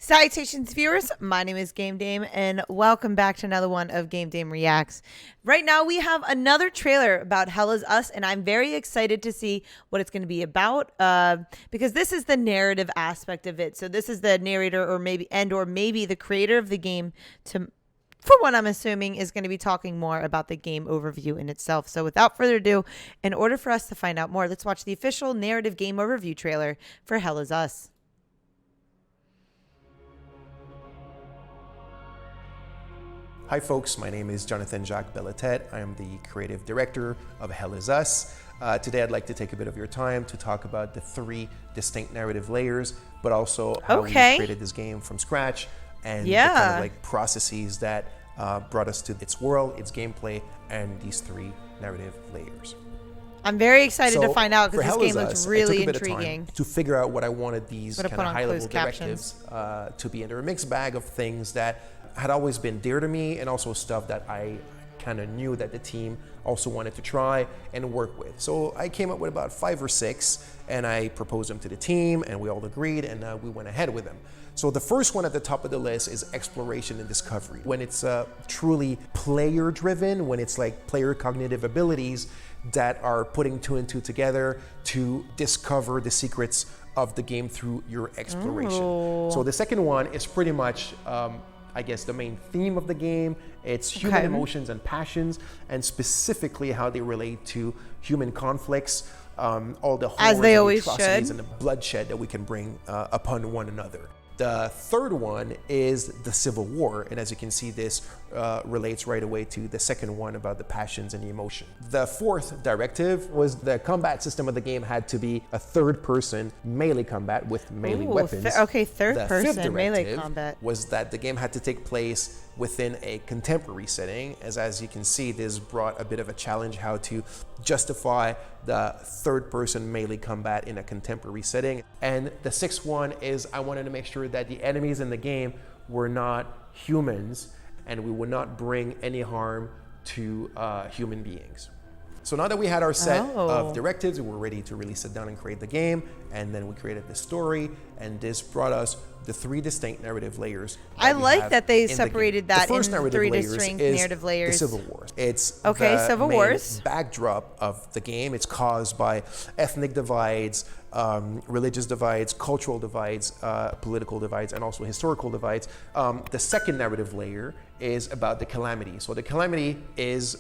Salutations, viewers. My name is Game Dame, and welcome back to another one of Game Dame Reacts. Right now, we have another trailer about Hell Is Us, and I'm very excited to see what it's going to be about, because this is the narrative aspect of it. So this is the narrator, or maybe the creator of the game. For what I'm assuming, is going to be talking more about the game overview in itself. So without further ado, in order for us to find out more, let's watch the official narrative game overview trailer for Hell Is Us. Hi folks, my name is Jonathan Jacques Bellatet. I am the creative director of Hell Is Us. Today I'd like to take a bit of your time to talk about the three distinct narrative layers, but also how we created this game from scratch and the kind of like processes that brought us to its world, its gameplay, and these three narrative layers. I'm very excited to find out because this game Hell Is looks Us, really I took a bit intriguing. of time to figure out what I wanted these kind of high-level directives to be. And they're a mixed bag of things that had always been dear to me, and also stuff that I kind of knew that the team also wanted to try and work with. So I came up with about 5 or 6, and I proposed them to the team, and we all agreed, and we went ahead with them. So the first one at the top of the list is exploration and discovery. When it's truly player-driven, when it's like player cognitive abilities that are putting 2 and 2 together to discover the secrets of the game through your exploration. So the second one is pretty much I guess the main theme of the game. It's human emotions and passions, and specifically how they relate to human conflicts, all the horrors and atrocities and the bloodshed that we can bring upon one another. The third one is the Civil War, and as you can see, this relates right away to the second one about the passions and the emotion. The fourth directive was the combat system of the game had to be a third-person melee combat with melee weapons. Third-person melee combat was that the game had to take place within a contemporary setting, as you can see, this brought a bit of a challenge how to justify the third-person melee combat in a contemporary setting. And the sixth one is I wanted to make sure that the enemies in the game were not humans, and we would not bring any harm to human beings. So now that we had our set of directives, we were ready to really sit down and create the game, and then we created the story, and this brought us the 3 distinct narrative layers. I like that they separated that into 3 distinct narrative layers. The Civil Wars. It's Civil Wars backdrop of the game. It's caused by ethnic divides, religious divides, cultural divides, political divides, and also historical divides. The second narrative layer is about the calamity. So the calamity is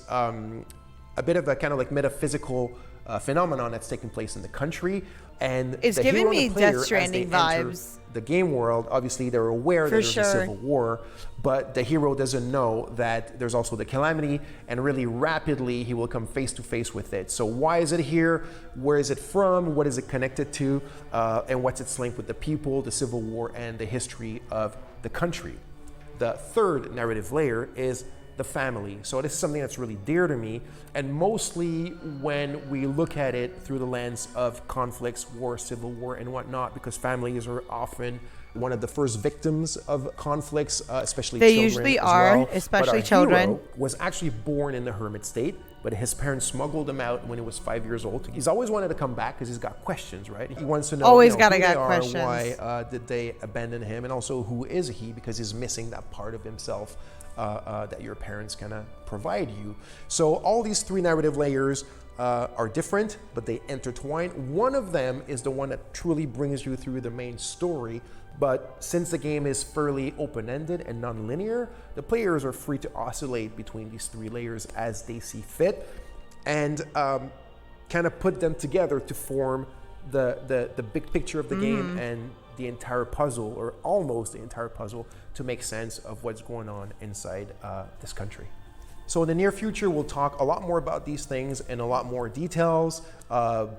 a bit of a kind of like metaphysical phenomenon that's taking place in the country, and it's giving me Death Stranding vibes. The game world, obviously, they're aware that there's a civil war, but the hero doesn't know that there's also the calamity, and really rapidly he will come face to face with it. So why is it here? Where is it from? What is it connected to? And what's its link with the people, the civil war, and the history of the country? The third narrative layer is the family. So this is something that's really dear to me, and mostly when we look at it through the lens of conflicts, war, civil war, and whatnot, because families are often one of the first victims of conflicts, especially children. They usually are, especially children. Hero was actually born in the hermit state, but his parents smuggled him out when he was 5 years old. He's always wanted to come back because he's got questions, right? He wants to know, always who got they are, questions. Why did they abandon him, and also who is he, because he's missing that part of himself that your parents kind of provide you. So all these 3 narrative layers are different, but they intertwine. One of them is the one that truly brings you through the main story, but since the game is fairly open-ended and non-linear, the players are free to oscillate between these 3 layers as they see fit, and kind of put them together to form the big picture of the game and the entire puzzle, or almost the entire puzzle, to make sense of what's going on inside this country. So in the near future, we'll talk a lot more about these things in a lot more details.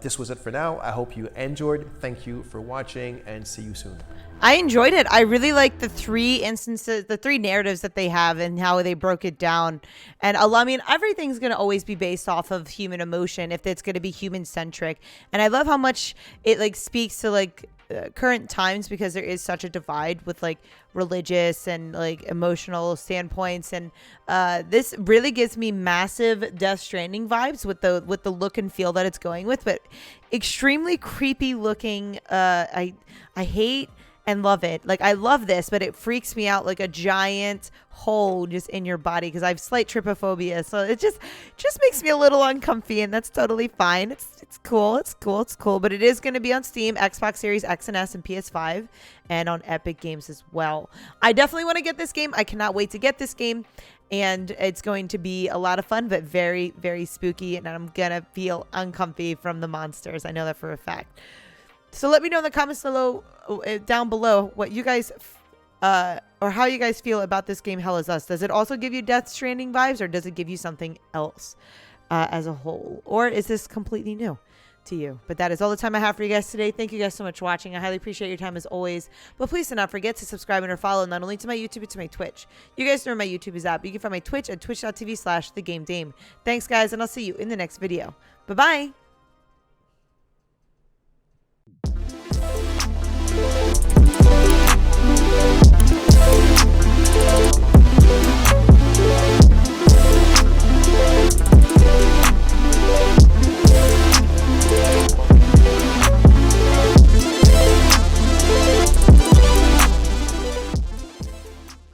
This was it for now. I hope you enjoyed. Thank you for watching, and see you soon. I enjoyed it. I really like the 3 instances, the 3 narratives that they have and how they broke it down. And I mean, everything's going to always be based off of human emotion if it's going to be human centric. And I love how much it like speaks to like current times, because there is such a divide with like religious and like emotional standpoints, and this really gives me massive Death Stranding vibes with the look and feel that it's going with, but extremely creepy looking. I hate and love it. Like, I love this, but it freaks me out like a giant hole just in your body because I have slight trypophobia. So it just makes me a little uncomfy, and that's totally fine. It's cool. It's cool. It's cool. But it is going to be on Steam, Xbox Series X and S, and PS5, and on Epic Games as well. I definitely want to get this game. I cannot wait to get this game. And it's going to be a lot of fun, but very, very spooky. And I'm going to feel uncomfy from the monsters. I know that for a fact. So let me know in the comments down below what you guys or how you guys feel about this game, Hell Is Us. Does it also give you Death Stranding vibes, or does it give you something else as a whole? Or is this completely new to you? But that is all the time I have for you guys today. Thank you guys so much for watching. I highly appreciate your time as always. But please do not forget to subscribe and or follow not only to my YouTube, but to my Twitch. You guys know where my YouTube is at, but you can find my Twitch at twitch.tv/thegamedame. Thanks, guys, and I'll see you in the next video. Bye-bye.